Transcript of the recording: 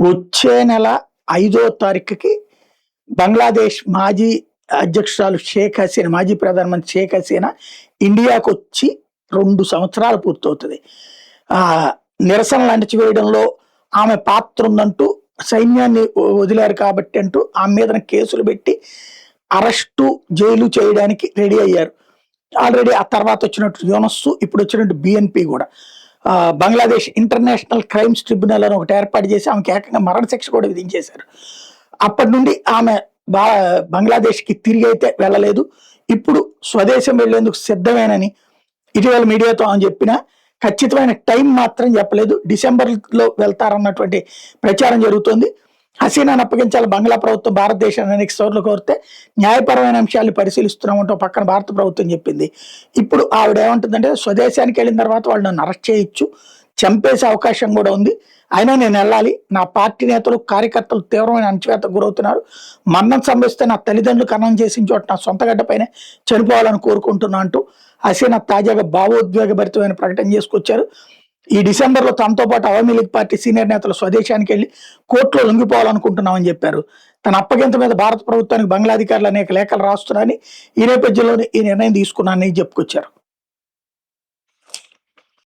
వచ్చే నెల 5వ తారీఖుకి బంగ్లాదేశ్ మాజీ అధ్యక్షురాలు షేక్ హసీనా, మాజీ ప్రధానమంత్రి షేక్ హసీనా ఇండియాకు వచ్చి 2 సంవత్సరాలు పూర్తవుతుంది. నిరసనలు అణచివేయడంలో ఆమె పాత్ర ఉందంటూ సైన్యాన్ని వదిలారు కాబట్టి అంటూ ఆమె మీద కేసులు పెట్టి అరెస్టు, జైలు చేయడానికి రెడీ అయ్యారు. ఆల్రెడీ ఆ తర్వాత వచ్చినట్టు యూనస్, ఇప్పుడు వచ్చినట్టు బిఎన్పి కూడా బంగ్లాదేశ్ ఇంటర్నేషనల్ క్రైమ్స్ ట్రిబ్యునల్ అని ఒకటి ఏర్పాటు చేసి ఆమెకి ఏకంగా మరణశిక్ష కూడా విధించేశారు. అప్పటి నుండి ఆమె బంగ్లాదేశ్కి తిరిగి అయితే వెళ్ళలేదు. ఇప్పుడు స్వదేశం వెళ్లేందుకు సిద్ధమేనని ఇటీవల మీడియాతో ఆమె చెప్పినా ఖచ్చితమైన టైం మాత్రం చెప్పలేదు. డిసెంబర్లో వెళ్తారన్నటువంటి ప్రచారం జరుగుతోంది. హసీనాను అప్పగించాలి బంగ్లా ప్రభుత్వం భారతదేశాన్ని అనేక సార్లు కోరితే న్యాయపరమైన అంశాలను పరిశీలిస్తున్నామంటూ పక్కన భారత ప్రభుత్వం చెప్పింది. ఇప్పుడు ఆవిడ ఏమంటుందంటే స్వదేశానికి వెళ్ళిన తర్వాత వాళ్ళు నన్ను అరెస్ట్ చేయొచ్చు, చంపేసే అవకాశం కూడా ఉంది, అయినా నేను వెళ్ళాలి, నా పార్టీ నేతలు కార్యకర్తలు తీవ్రమైన అణచివేతకు గురవుతున్నారు, మరణం సంభవిస్తే నా తల్లిదండ్రులు ఖననం చేసిన చోట నా సొంత గడ్డపైనే చనిపోవాలని కోరుకుంటున్నా అంటూ హసీనా తాజాగా భావోద్వేగభరితమైన ప్రకటన చేసుకొచ్చారు. ఈ డిసెంబర్లో తనతో పాటు అవామీ లీగ్ పార్టీ సీనియర్ నేతలు స్వదేశానికి వెళ్లి కోర్టులో లొంగిపోవాలనుకుంటున్నామని చెప్పారు. తన అప్పగింత మీద భారత ప్రభుత్వానికి బంగ్లా అధికారులు అనేక లేఖలు రాస్తున్నారని, ఈ నేపథ్యంలోనే ఈ నిర్ణయం తీసుకున్నానని చెప్పుకొచ్చారు.